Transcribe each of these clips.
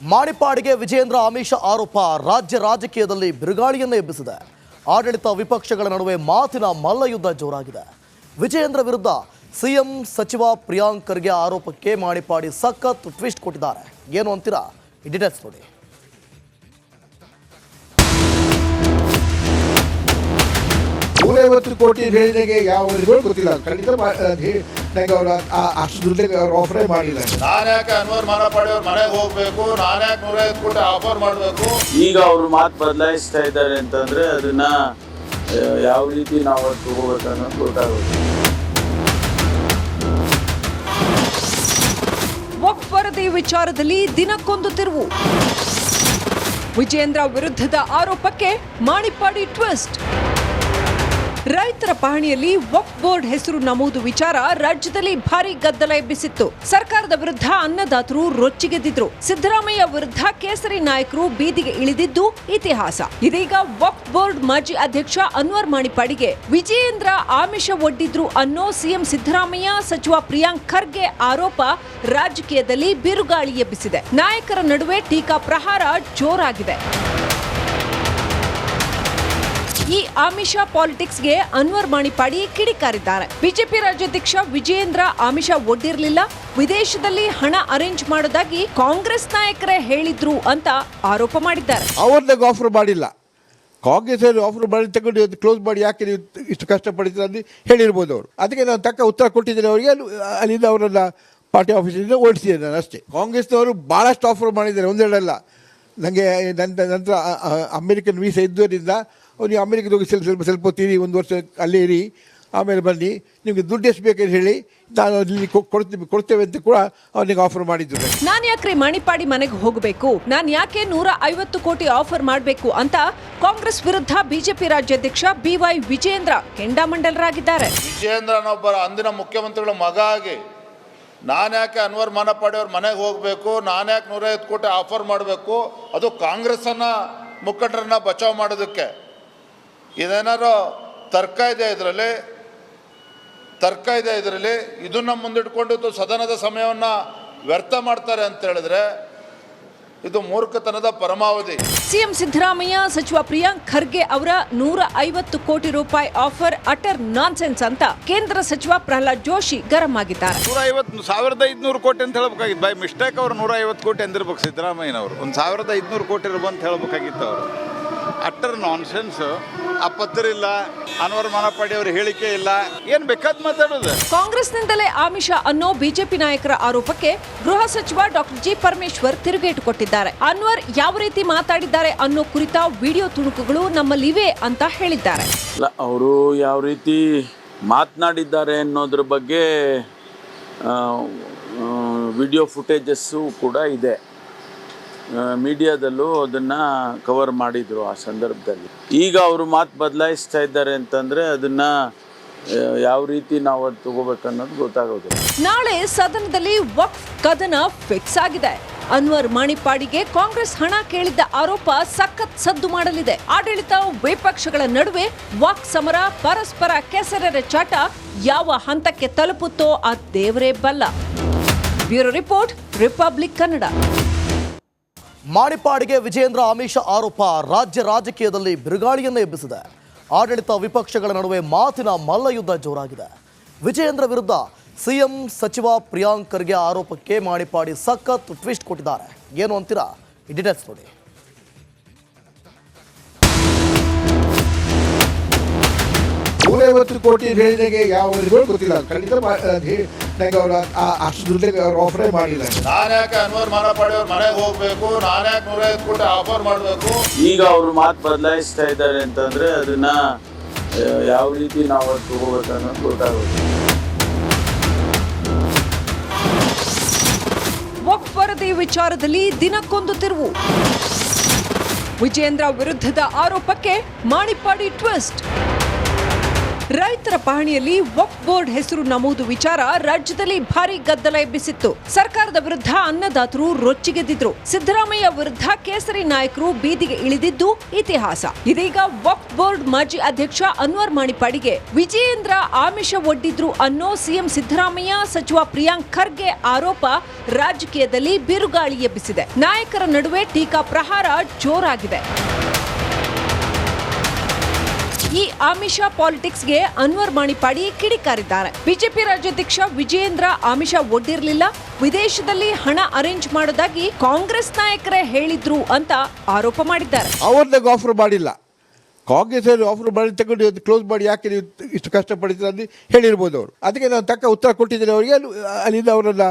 ಮಾಣಿಪ್ಪಾಡಿಗೆ ವಿಜೇಂದ್ರ ಆಮಿಷ ಆರೋಪ ರಾಜ್ಯ ರಾಜಕೀಯದಲ್ಲಿ ಬಿರುಗಾಳಿಯನ್ನೇ ಎಬ್ಬಿಸಿದೆ. ಆಡಳಿತ ವಿಪಕ್ಷಗಳ ನಡುವೆ ಮಾತಿನ ಮಲ್ಲಯುದ್ಧ ಜೋರಾಗಿದೆ. ವಿಜೇಂದ್ರ ವಿರುದ್ಧ ಸಿಎಂ ಸಚಿವ ಪ್ರಿಯಾಂಕ್ ಖರ್ಗೆ ಆರೋಪಕ್ಕೆ ಮಾಣಿಪ್ಪಾಡಿ ಸಖತ್ ಟ್ವಿಸ್ಟ್ ಕೊಟ್ಟಿದ್ದಾರೆ. ಏನು ಅಂತೀರಾ? ಈ ಡೀಟೇಲ್ಸ್ ನೋಡಿ. 150 ಕೋಟಿ ಹೇಳಿದಾಗೆ ಯಾವ ಗೊತ್ತಿಲ್ಲ. ಖಂಡಿತ ನಂಗೆ ಅವರು ಅಷ್ಟು ದುಡ್ಡಿಗೆ ಅವ್ರು ಆಫರೇ ಮಾಡಿಲ್ಲ. ನಾನು ಯಾಕೆ ಅನ್ವರ್ ಮಾನಪಾಡಿ ಅವ್ರ ಮನೆಗೆ ಹೋಗ್ಬೇಕು, ನಾನು ಯಾಕೆ 150 ಕೋಟಿ ಆಫರ್ ಮಾಡಬೇಕು? ಈಗ ಅವರು ಮಾತು ಬದಲಾಯಿಸ್ತಾ ಇದ್ದಾರೆ ಅಂತಂದ್ರೆ ಅದನ್ನ ಯಾವ ರೀತಿ ನಾವು ತಗೋಬೇಕು ಅನ್ನೋದು ಗೊತ್ತಾಗುತ್ತೆ. ವಕ್ಫ್ ವರದಿ ವಿಚಾರದಲ್ಲಿ ದಿನಕ್ಕೊಂದು ತಿರುವು. ವಿಜೇಂದ್ರ ವಿರುದ್ಧದ ಆರೋಪಕ್ಕೆ ಮಾಣಿಪ್ಪಾಡಿ ಟ್ವಿಸ್ಟ್. ರೈತರ ಪಹಣಿಯಲ್ಲಿ ವಕ್ಫ್ ಬೋರ್ಡ್ ಹೆಸರು ನಮೂದು ವಿಚಾರ ರಾಜ್ಯದಲ್ಲಿ ಭಾರಿ ಗದ್ದಲ ಎಬ್ಬಿಸಿತ್ತು. ಸರ್ಕಾರದ ವಿರುದ್ಧ ಅನ್ನದಾತರು ರೊಚ್ಚಿಗೆದ್ದಿದ್ರು. ಸಿದ್ದರಾಮಯ್ಯ ವಿರುದ್ಧ ಕೇಸರಿ ನಾಯಕರು ಬೀದಿಗೆ ಇಳಿದಿದ್ದು ಇತಿಹಾಸ. ಇದೀಗ ವಕ್ಫ್ ಬೋರ್ಡ್ ಮಾಜಿ ಅಧ್ಯಕ್ಷ ಅನ್ವರ್ ಮಾಣಿಪ್ಪಾಡಿಗೆ ವಿಜಯೇಂದ್ರ ಆಮಿಷ ಒಡ್ಡಿದ್ರು ಅನ್ನೋ ಸಿಎಂ ಸಿದ್ದರಾಮಯ್ಯ ಸಚಿವ ಪ್ರಿಯಾಂಕ್ ಖರ್ಗೆ ಆರೋಪ ರಾಜಕೀಯದಲ್ಲಿ ಬಿರುಗಾಳಿ ಎಬ್ಬಿಸಿದೆ. ನಾಯಕರ ನಡುವೆ ಟೀಕಾ ಪ್ರಹಾರ ಜೋರಾಗಿದೆ. ಈ ಆಮಿಷ ಪಾಲಿಟಿಕ್ಸ್ಗೆ ಅನ್ವರ್ ಮಾಣಿಪ್ಪಾಡಿ ಕಿಡಿಕಾರಿದ್ದಾರೆ. ಬಿಜೆಪಿ ರಾಜ್ಯಾಧ್ಯಕ್ಷ ವಿಜಯೇಂದ್ರ ಆಮಿಷ ಒಡ್ಡಿರಲಿಲ್ಲ, ವಿದೇಶದಲ್ಲಿ ಹಣ ಅರೇಂಜ್ ಮಾಡೋದಾಗಿ ಕಾಂಗ್ರೆಸ್ ನಾಯಕರೇ ಹೇಳಿದ್ರು ಅಂತ ಆರೋಪ ಮಾಡಿದ್ದಾರೆ. ಅವ್ರದಾಗ ಆಫರ್ ಮಾಡಿಲ್ಲ, ಕಾಂಗ್ರೆಸ್ ಆಫರ್ ಮಾಡಿ ತಗೊಂಡು ಕ್ಲೋಸ್ ಮಾಡಿ ಯಾಕೆ ನೀವು ಇಷ್ಟು ಕಷ್ಟಪಡ್ತೀರ ಅಂತ ಹೇಳಿರ್ಬೋದು ಅವರು. ಅದಕ್ಕೆ ನಾನು ತಕ್ಕ ಉತ್ತರ ಕೊಟ್ಟಿದ್ದೇನೆ ಅವರಿಗೆ. ಅಲ್ಲಿಂದ ಅವರನ್ನ ಪಾರ್ಟಿ ಆಫೀಸಿಂದ ಓಡಿಸಿದೆ ನಾನು ಅಷ್ಟೇ. ಕಾಂಗ್ರೆಸ್ನವರು ಭಾಳಷ್ಟು ಆಫರ್ ಮಾಡಿದ್ದಾರೆ, ಒಂದೆರಡಲ್ಲ. ನನಗೆ ನಂತರ ಅಮೆರಿಕನ್ ವೀಸಾ ಇದ್ದವರಿಂದ ನೀವು ಅಮೆರಿಕದ ಹೋಗಿ ಸ್ವಲ್ಪ ಹೊತ್ತೀರಿ, 1 ವರ್ಷ ಅಲ್ಲೇ ಇರಿ, ಆಮೇಲೆ ಬನ್ನಿ, ನಿಮಗೆ ದುಡ್ಡು ಎಷ್ಟು ಬೇಕಂತ ಹೇಳಿ ನಾನು ಅಲ್ಲಿ ಕೊಡ್ತೇವೆ ಅಂತ ಕೂಡ ಅವನಿಗೆ ಆಫರ್ ಮಾಡಿದ್ರು. ನಾನು ಯಾಕ್ರಿ ಮಾಣಿಪ್ಪಾಡಿ ಮನೆಗೆ ಹೋಗಬೇಕು, ನಾನು ಯಾಕೆ 150 ಕೋಟಿ ಆಫರ್ ಮಾಡಬೇಕು ಅಂತ ಕಾಂಗ್ರೆಸ್ ವಿರುದ್ಧ ಬಿಜೆಪಿ ರಾಜ್ಯಾಧ್ಯಕ್ಷ BY ವಿಜಯೇಂದ್ರ ಕೆಂಡಾಮಂಡಲರಾಗಿದ್ದಾರೆ. ವಿಜಯೇಂದ್ರನೊಬ್ಬರ ಅಂದಿನ ಮುಖ್ಯಮಂತ್ರಿಗಳ ಮಗ ಆಗಿ ನಾನು ಯಾಕೆ ಅನ್ವರ್ ಮಾನಪಾಡಿ ಅವ್ರ ಮನೆಗೆ ಹೋಗಬೇಕು, ನಾನು ಯಾಕೆ 150 ಕೋಟಿ ಆಫರ್ ಮಾಡಬೇಕು, ಅದು ಕಾಂಗ್ರೆಸ್ಸನ್ನು ಮುಖಂಡರನ್ನ ಬಚಾವ್ ಮಾಡೋದಕ್ಕೆ. ಇದೇನಾರು ತರ್ಕ ಇದೆ ಇದರಲ್ಲಿ ಇದನ್ನ ಮುಂದಿಟ್ಕೊಂಡು ಸದನದ ಸಮಯವನ್ನು ವ್ಯರ್ಥ ಮಾಡ್ತಾರೆ ಅಂತ ಹೇಳಿದ್ರೆ ಇದು ಮೂರ್ಖತನದ ಪರಮಾವಧಿ. ಸಿಎಂ ಸಿದ್ದರಾಮಯ್ಯ ಸಚಿವ ಪ್ರಿಯಾಂಕ್ ಖರ್ಗೆ ಅವರ 150 ಕೋಟಿ ರೂಪಾಯಿ ಆಫರ್ ಅಟರ್ ನಾನ್ಸೆನ್ಸ್ ಅಂತ ಕೇಂದ್ರ ಸಚಿವ ಪ್ರಹ್ಲಾದ್ ಜೋಶಿ ಗರಂ ಆಗಿದ್ದಾರೆ. 1,500 ಕೋಟಿ ಅಂತ ಹೇಳ್ಬೇಕಾಗಿತ್ತು. ಬೈ ಮಿಸ್ಟೇಕ್ ಅವರು 150 ಕೋಟಿ ಅಂದಿರ್ಬೇಕು ಸಿದ್ದರಾಮಯ್ಯನವರು. 1,500 ಕೋಟಿ ಅಂತ ಹೇಳ್ಬೇಕಾಗಿತ್ತು ಅವರು. Utter nonsense. ಆ ಪತ್ರ ಇಲ್ಲ, ಅನ್ವರ್ ಮಾನಪಾಡಿ ಅವರ ಹೇಳಿಕೆ ಇಲ್ಲ, ಏನ್ ಬೇಕಾದ್ ಮಾತಾಡೋದು. ಕಾಂಗ್ರೆಸ್ನಿಂದಲೇ ಆಮಿಷ ಅನ್ನೋ ಬಿಜೆಪಿ ನಾಯಕರ ಆರೋಪಕ್ಕೆ ಗೃಹ ಸಚಿವ ಡಾಕ್ಟರ್ ಜಿ ಪರಮೇಶ್ವರ್ ತಿರುಗೇಟು ಕೊಟ್ಟಿದ್ದಾರೆ. ಅನ್ವರ್ ಯಾವ ರೀತಿ ಮಾತಾಡಿದ್ದಾರೆ ಅನ್ನೋ ಕುರಿತ ವಿಡಿಯೋ ತುಣುಕುಗಳು ನಮ್ಮಲ್ಲಿವೆ ಅಂತ ಹೇಳಿದ್ದಾರೆ. ಅವರು ಯಾವ ರೀತಿ ಮಾತನಾಡಿದ್ದಾರೆ ಅನ್ನೋದ್ರ ಬಗ್ಗೆ ವಿಡಿಯೋ ಫುಟೇಜಸ್ಸು ಕೂಡ ಇದೆ. ಮೀಡಿಯಾದಲ್ಲೂ ಅದನ್ನು ಕವರ್ ಮಾಡಿದರು ಆ ಸಂದರ್ಭದಲ್ಲಿ. ಈಗ ಅವರು ಮಾತು ಬದಲಾಯಿಸ್ತಾ ಇದ್ದಾರೆ ಅಂತಂದರೆ ಅದನ್ನು ಯಾವ ರೀತಿ ನಾವು ಅದು ತಗೋಬೇಕನ್ನೋದು ಗೊತ್ತಾಗೋದಿಲ್ಲ. ನಾಳೆ ಸದನದಲ್ಲಿ ವಕ್ಫ್ ಕದನ ಫಿಕ್ಸ್ ಆಗಿದೆ. ಅನ್ವರ್ ಮಾಣಿಪ್ಪಾಡಿಗೆ ಕಾಂಗ್ರೆಸ್ ಹಣ ಕೇಳಿದ್ದ ಆರೋಪ ಸಖತ್ ಸದ್ದು ಮಾಡಲಿದೆ. ಆಡಳಿತ ವಿಪಕ್ಷಗಳ ನಡುವೆ ವಾಕ್ ಸಮರ, ಪರಸ್ಪರ ಕೆಸರೆರೆ ಚಾಟ ಯಾವ ಹಂತಕ್ಕೆ ತಲುಪುತ್ತೋ ಆ ದೇವರೇ ಬಲ್ಲ. Bureau report, republic Kannada. ಮಾಣಿಪ್ಪಾಡಿಗೆ ವಿಜೇಂದ್ರ ಆಮಿಷ ಆರೋಪ ರಾಜ್ಯ ರಾಜಕೀಯದಲ್ಲಿ ಬಿರುಗಾಳಿಯನ್ನೇ ಎಬ್ಬಿಸಿದೆ. ಆಡಳಿತ ವಿಪಕ್ಷಗಳ ನಡುವೆ ಮಾತಿನ ಮಲ್ಲಯುದ್ಧ ಜೋರಾಗಿದೆ. ವಿಜೇಂದ್ರ ವಿರುದ್ಧ ಸಿಎಂ ಸಚಿವ ಪ್ರಿಯಾಂಕ್ ಖರ್ಗೆ ಆರೋಪಕ್ಕೆ ಮಾಣಿಪ್ಪಾಡಿ ಸಖತ್ ಟ್ವಿಸ್ಟ್ ಕೊಟ್ಟಿದ್ದಾರೆ. ಏನು ಅಂತೀರಾ? ಈ ಡೀಟೇಲ್ಸ್ ನೋಡಿ. 150 ಕೋಟಿ ಹೇಳಿದಾಗೆ ಯಾವ ಗೊತ್ತಿಲ್ಲ. ಖಂಡಿತ ನಂಗೆ ಅವರು ಅಷ್ಟು ದುಡ್ಡಿಗೆ ಅವ್ರು ಆಫರೇ ಮಾಡಿಲ್ಲ. ನಾನು ಯಾಕೆ ಅನ್ವರ್ ಮಾನಪಾಡಿ ಅವ್ರ ಮನೆಗೆ ಹೋಗಬೇಕು, ನಾನು ಯಾಕೆ 150 ಕೋಟಿ ಆಫರ್ ಮಾಡಬೇಕು? ಈಗ ಅವರು ಮಾತು ಬದಲಾಯಿಸ್ತಾ ಇದ್ದಾರೆ ಅಂತಂದ್ರೆ ಅದನ್ನ ಯಾವ ರೀತಿ ನಾವು ತಗೋಬೇಕು ಅನ್ನೋದು ಗೊತ್ತಾಗುತ್ತೆ. ವಕ್ಫ್ ವರದಿ ವಿಚಾರದಲ್ಲಿ ದಿನಕ್ಕೊಂದು ತಿರುವು. ವಿಜೇಂದ್ರ ವಿರುದ್ಧದ ಆರೋಪಕ್ಕೆ ಮಾಣಿಪ್ಪಾಡಿ ಟ್ವಿಸ್ಟ್. ರೈತರ ಪಹಣಿಯಲ್ಲಿ ವಕ್ಫ್ ಬೋರ್ಡ್ ಹೆಸರು ನಮೂದು ವಿಚಾರ ರಾಜ್ಯದಲ್ಲಿ ಭಾರಿ ಗದ್ದಲ ಎಬ್ಬಿಸಿತ್ತು. ಸರ್ಕಾರದ ವಿರುದ್ಧ ಅನ್ನದಾತರು ರೊಚ್ಚಿಗೆದ್ದಿದ್ರು. ಸಿದ್ದರಾಮಯ್ಯ ವಿರುದ್ಧ ಕೇಸರಿ ನಾಯಕರು ಬೀದಿಗೆ ಇಳಿದಿದ್ದು ಇತಿಹಾಸ. ಇದೀಗ ವಕ್ಫ್ ಬೋರ್ಡ್ ಮಾಜಿ ಅಧ್ಯಕ್ಷ ಅನ್ವರ್ ಮಾಣಿಪಾಡಿಗೆ ವಿಜಯೇಂದ್ರ ಆಮಿಷ ಒಡ್ಡಿದ್ರು ಅನ್ನೋ ಸಿಎಂ ಸಿದ್ದರಾಮಯ್ಯ ಸಚಿವ ಪ್ರಿಯಾಂಕ್ ಖರ್ಗೆ ಆರೋಪ ರಾಜಕೀಯದಲ್ಲಿ ಬಿರುಗಾಳಿ ಎಬ್ಬಿಸಿದೆ. ನಾಯಕರ ನಡುವೆ ಟೀಕಾ ಪ್ರಹಾರ ಜೋರಾಗಿದೆ. ಈ ಆಮಿಷ ಪಾಲಿಟಿಕ್ಸ್ಗೆ ಅನ್ವರ್ ಮಾಣಿಪಾಡಿ ಕಿಡಿಕಾರಿದ್ದಾರೆ. ಬಿಜೆಪಿ ರಾಜ್ಯಾಧ್ಯಕ್ಷ ವಿಜಯೇಂದ್ರ ಆಮಿಷ ಒಡ್ಡಿರಲಿಲ್ಲ, ವಿದೇಶದಲ್ಲಿ ಹಣ ಅರೇಂಜ್ ಮಾಡೋದಾಗಿ ಕಾಂಗ್ರೆಸ್ ನಾಯಕರೇ ಹೇಳಿದ್ರು ಅಂತ ಆರೋಪ ಮಾಡಿದ್ದಾರೆ. ಅವ್ರದಾಗ ಆಫರ್ ಮಾಡಿಲ್ಲ, ಕಾಂಗ್ರೆಸ್ ಆಫರ್ ಮಾಡಿ ತಗೊಂಡು ಕ್ಲೋಸ್ ಮಾಡಿ ಯಾಕೆ ನೀವು ಇಷ್ಟು ಕಷ್ಟಪಡ್ತೀರ ಅಂತ ಹೇಳಿರ್ಬೋದು ಅವರು. ಅದಕ್ಕೆ ನಾನು ತಕ್ಕ ಉತ್ತರ ಕೊಟ್ಟಿದ್ದೇನೆ ಅವರಿಗೆ. ಅಲ್ಲಿಂದ ಅವರನ್ನ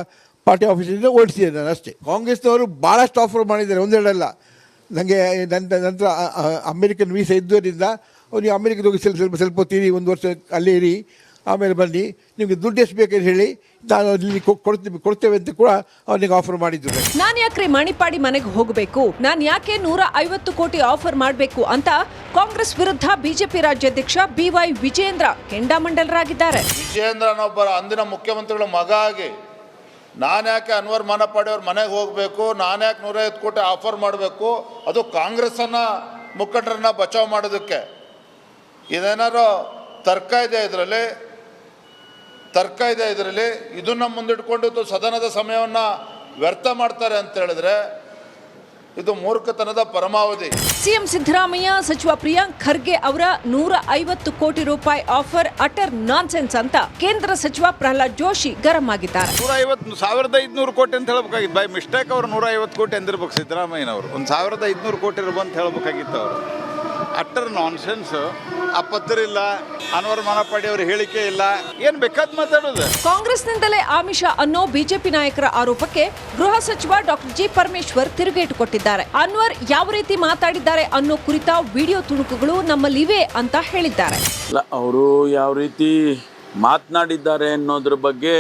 ಪಾರ್ಟಿ ಆಫೀಸಿಂದ ಓಡಿಸಿದ್ದೇನೆ ನಾನು ಅಷ್ಟೇ. ಕಾಂಗ್ರೆಸ್ನವರು ಭಾಳಷ್ಟು ಆಫರ್ ಮಾಡಿದ್ದಾರೆ, ಒಂದೆರಡಲ್ಲ. ನನಗೆ ನಂತರ ಅಮೆರಿಕನ್ ವೀಸಾ ಇದ್ದವರಿಂದ ನೀವು ಅಮೆರಿಕದ ಹೋಗಿ ಸ್ವಲ್ಪ ಹೊತ್ತೀರಿ, ಒಂದು ವರ್ಷ ಅಲ್ಲೇ ಇರಿ, ಆಮೇಲೆ ಬನ್ನಿ, ನಿಮಗೆ ದುಡ್ಡು ಎಷ್ಟು ಬೇಕಂತ ಹೇಳಿ ನಾನು ಅಲ್ಲಿ ಕೊಡ್ತೇವೆ ಅಂತ ಕೂಡ ಅವನಿಗೆ ಆಫರ್ ಮಾಡಿದ್ರು. ನಾನು ಯಾಕ್ರಿ ಮಾಣಿಪಾಡಿ ಮನೆಗೆ ಹೋಗಬೇಕು, ನಾನು ಯಾಕೆ 150 ಕೋಟಿ ಆಫರ್ ಮಾಡಬೇಕು ಅಂತ ಕಾಂಗ್ರೆಸ್ ವಿರುದ್ಧ ಬಿಜೆಪಿ ರಾಜ್ಯಾಧ್ಯಕ್ಷ BY ವಿಜಯೇಂದ್ರ ಕೆಂಡಾಮಂಡಲರಾಗಿದ್ದಾರೆ. ವಿಜಯೇಂದ್ರನೊಬ್ಬರ ಅಂದಿನ ಮುಖ್ಯಮಂತ್ರಿಗಳ ಮಗ ಆಗಿ ನಾನು ಯಾಕೆ ಅನ್ವರ್ ಮಾನಪಾಡಿ ಅವ್ರ ಮನೆಗೆ ಹೋಗಬೇಕು, ನಾನು ಯಾಕೆ 150 ಕೋಟಿ ಆಫರ್ ಮಾಡಬೇಕು, ಅದು ಕಾಂಗ್ರೆಸ್ಸನ್ನು ಮುಖಂಡರನ್ನ ಬಚಾವ್ ಮಾಡೋದಕ್ಕೆ. ಇದೇನಾರು ತರ್ಕ ಇದೆ ಇದರಲ್ಲಿ ಇದನ್ನು ಮುಂದಿಟ್ಕೊಂಡು ಸದನದ ಸಮಯವನ್ನು ವ್ಯರ್ಥ ಮಾಡ್ತಾರೆ ಅಂತ ಹೇಳಿದ್ರೆ ಇದು ಮೂರ್ಖತನದ ಪರಮಾವಧಿ. ಸಿಎಂ ಸಿದ್ದರಾಮಯ್ಯ ಸಚಿವ ಪ್ರಿಯಾಂಕ್ ಖರ್ಗೆ ಅವರ 150 ಕೋಟಿ ರೂಪಾಯಿ ಆಫರ್ ಅಟರ್ ನಾನ್ಸೆನ್ಸ್ ಅಂತ ಕೇಂದ್ರ ಸಚಿವ ಪ್ರಹ್ಲಾದ್ ಜೋಶಿ ಗರಂ ಆಗಿದ್ದಾರೆ. 1,500 ಕೋಟಿ ಅಂತ ಹೇಳ್ಬೇಕಾಗಿತ್ತು. ಬೈ ಮಿಸ್ಟೇಕ್ ಅವರು 150 ಕೋಟಿ ಅಂದಿರ್ಬೇಕು ಸಿದ್ದರಾಮಯ್ಯನವರು. 1,500 ಕೋಟಿ ಅಂತ ಹೇಳ್ಬೇಕಾಗಿತ್ತು ಅವರು. Utter nonsense. ಆ ಪತ್ರ ಇಲ್ಲ, ಅನ್ವರ್ ಮಾನಪಾಡಿ ಅವರ ಹೇಳಿಕೆ ಇಲ್ಲ, ಏನ್ ಬೇಕಾದ್ ಮಾತಾಡೋದು. ಕಾಂಗ್ರೆಸ್ನಿಂದಲೇ ಆಮಿಷ ಅನ್ನೋ ಬಿಜೆಪಿ ನಾಯಕರ ಆರೋಪಕ್ಕೆ ಗೃಹ ಸಚಿವ ಡಾಕ್ಟರ್ ಜಿ ಪರಮೇಶ್ವರ್ ತಿರುಗೇಟು ಕೊಟ್ಟಿದ್ದಾರೆ. ಅನ್ವರ್ ಯಾವ ರೀತಿ ಮಾತಾಡಿದ್ದಾರೆ ಅನ್ನೋ ಕುರಿತ ವಿಡಿಯೋ ತುಣುಕುಗಳು ನಮ್ಮಲ್ಲಿವೆ ಅಂತ ಹೇಳಿದ್ದಾರೆ. ಅವರು ಯಾವ ರೀತಿ ಮಾತನಾಡಿದ್ದಾರೆ ಅನ್ನೋದ್ರ ಬಗ್ಗೆ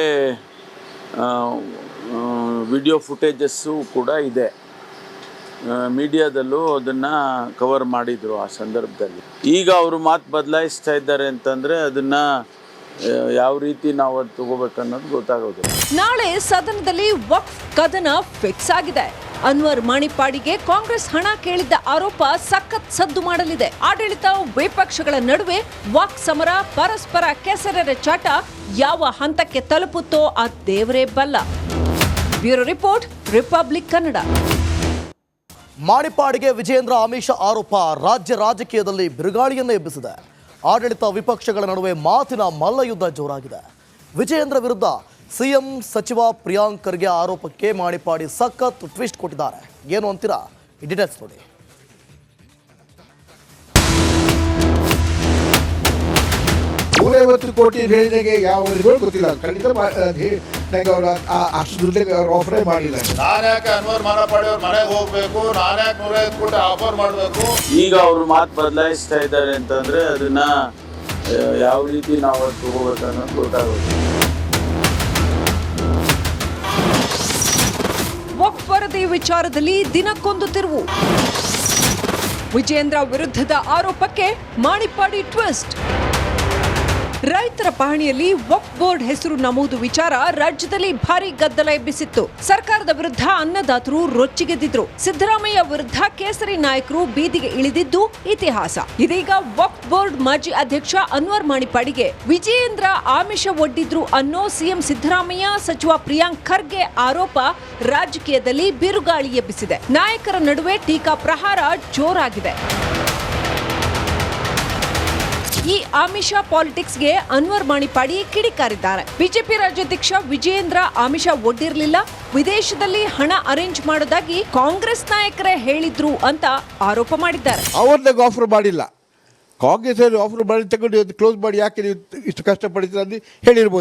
ವಿಡಿಯೋ ಫುಟೇಜಸ್ಸು ಕೂಡ ಇದೆ. ಮೀಡಿಯಾದಲ್ಲೂ ಅದನ್ನು ಕವರ್ ಮಾಡಿದರು ಆ ಸಂದರ್ಭದಲ್ಲಿ. ಈಗ ಅವರು ಮಾತು ಬದಲಾಯಿಸ್ತಾ ಇದ್ದಾರೆ ಅಂತಂದರೆ ಅದನ್ನು ಯಾವ ರೀತಿ ನಾವು ಅದು ತಗೋಬೇಕನ್ನೋದು ಗೊತ್ತಾಗೋದಿಲ್ಲ. ನಾಳೆ ಸದನದಲ್ಲಿ ವಕ್ಫ್ ಕದನ ಫಿಕ್ಸ್ ಆಗಿದೆ. ಅನ್ವರ್ ಮಾಣಿಪಾಡಿಗೆ ಕಾಂಗ್ರೆಸ್ ಹಣ ಕೇಳಿದ್ದ ಆರೋಪ ಸಖತ್ ಸದ್ದು ಮಾಡಲಿದೆ. ಆಡಳಿತ ವಿಪಕ್ಷಗಳ ನಡುವೆ ವಾಕ್ ಸಮರ, ಪರಸ್ಪರ ಕೆಸರೆರಚಾಟ ಯಾವ ಹಂತಕ್ಕೆ ತಲುಪುತ್ತೋ ಆ ದೇವರೇ ಬಲ್ಲ. Bureau report, republic Kannada. ಮಾಣಿಪಾಡಿಗೆ ವಿಜಯೇಂದ್ರ ಆಮಿಷ ಆರೋಪ ರಾಜ್ಯ ರಾಜಕೀಯದಲ್ಲಿ ಬಿರುಗಾಳಿಯನ್ನು ಎಬ್ಬಿಸಿದೆ. ಆಡಳಿತ ವಿಪಕ್ಷಗಳ ನಡುವೆ ಮಾತಿನ ಮಲ್ಲಯುದ್ಧ ಜೋರಾಗಿದೆ. ವಿಜಯೇಂದ್ರ ವಿರುದ್ಧ ಸಿಎಂ ಸಚಿವ ಪ್ರಿಯಾಂಕ್ ಖರ್ಗೆ ಆರೋಪಕ್ಕೆ ಮಾಣಿಪಾಡಿ ಸಖತ್ ಟ್ವಿಸ್ಟ್ ಕೊಟ್ಟಿದ್ದಾರೆ. ಏನು ಅಂತೀರಾ? ಈ ಡೀಟೇಲ್ಸ್ ನೋಡಿ. 150 ಕೋಟಿ ಹೇಳಿದಾಗೆ ಯಾವ ಗೊತ್ತಿಲ್ಲ, ಖಂಡಿತ ನನಗೆ ಅವರು ಅಷ್ಟು ದುಡ್ಡಿಗೆ ಅವ್ರು ಆಫರೇ ಮಾಡಿಲ್ಲ. ನಾನು ಯಾಕೆ ಅನ್ವರ್ ಮಾನಪಾಡಿ ಅವ್ರ ಮನೆಗೆ ಹೋಗಬೇಕು, ನಾನು ಯಾಕೆ 150 ಕೋಟಿ ಆಫರ್ ಮಾಡಬೇಕು. ಈಗ ಅವರು ಮಾತು ಬದಲಾಯಿಸ್ತಾ ಇದ್ದಾರೆ ಅಂತಂದ್ರೆ ಅದನ್ನ ಯಾವ ರೀತಿ ನಾವು ಅದು ತಗೋಬೇಕನ್ನೋದು ಗೊತ್ತಾಗೋದು. ವಕ್ಫ್ ವರದಿ ವಿಚಾರದಲ್ಲಿ ದಿನಕ್ಕೊಂದು ತಿರುವು. ವಿಜಯೇಂದ್ರ ವಿರುದ್ಧದ ಆರೋಪಕ್ಕೆ ಮಾಣಿಪಾಡಿ ಟ್ವಿಸ್ಟ್. ರೈತರ ಪಹಣಿಯಲ್ಲಿ ವಕ್ಫ್ ಬೋರ್ಡ್ ಹೆಸರು ನಮೂದು ವಿಚಾರ ರಾಜ್ಯದಲ್ಲಿ ಭಾರಿ ಗದ್ದಲ ಎಬ್ಬಿಸಿತ್ತು. ಸರ್ಕಾರದ ವಿರುದ್ಧ ಅನ್ನದಾತರು ರೊಚ್ಚಿಗೆದ್ದಿದ್ರು. ಸಿದ್ದರಾಮಯ್ಯ ವಿರುದ್ಧ ಕೇಸರಿ ನಾಯಕರು ಬೀದಿಗೆ ಇಳಿದಿದ್ದು ಇತಿಹಾಸ. ಇದೀಗ ವಕ್ಫ್ ಬೋರ್ಡ್ ಮಾಜಿ ಅಧ್ಯಕ್ಷ ಅನ್ವರ್ ಮಾಣಿಪಾಡಿಗೆ ವಿಜಯೇಂದ್ರ ಆಮಿಷ ಒಡ್ಡಿದ್ರು ಅನ್ನೋ ಸಿಎಂ ಸಿದ್ದರಾಮಯ್ಯ ಸಚಿವ ಪ್ರಿಯಾಂಕ್ ಖರ್ಗೆ ಆರೋಪ ರಾಜಕೀಯದಲ್ಲಿ ಬಿರುಗಾಳಿ ಎಬ್ಬಿಸಿದೆ. ನಾಯಕರ ನಡುವೆ ಟೀಕಾ ಪ್ರಹಾರ ಜೋರಾಗಿದೆ. ಈ ಆಮಿಷ ಪಾಲಿಟಿಕ್ಸ್ಗೆ ಅನ್ವರ್ ಮಾಣಿಪಾಡಿ ಕಿಡಿಕಾರಿದ್ದಾರೆ. ಬಿಜೆಪಿ ರಾಜ್ಯಾಧ್ಯಕ್ಷ ವಿಜಯೇಂದ್ರ ಆಮಿಷ ಒಡ್ಡಿರಲಿಲ್ಲ, ವಿದೇಶದಲ್ಲಿ ಹಣ ಅರೇಂಜ್ ಮಾಡೋದಾಗಿ ಕಾಂಗ್ರೆಸ್ ನಾಯಕರೇ ಹೇಳಿದ್ರು ಅಂತ ಆರೋಪ ಮಾಡಿದ್ದಾರೆ. ಅವ್ರದಾಗ ಆಫರ್ ಮಾಡಿಲ್ಲ, ಕಾಂಗ್ರೆಸ್ ಆಫರ್ ಮಾಡಿ ತಗೊಂಡು ಕ್ಲೋಸ್ ಮಾಡಿ ಯಾಕೆ ನೀವು ಇಷ್ಟು ಕಷ್ಟಪಡ್ತೀರ ಅಂತ ಹೇಳಿರ್ಬೋದು.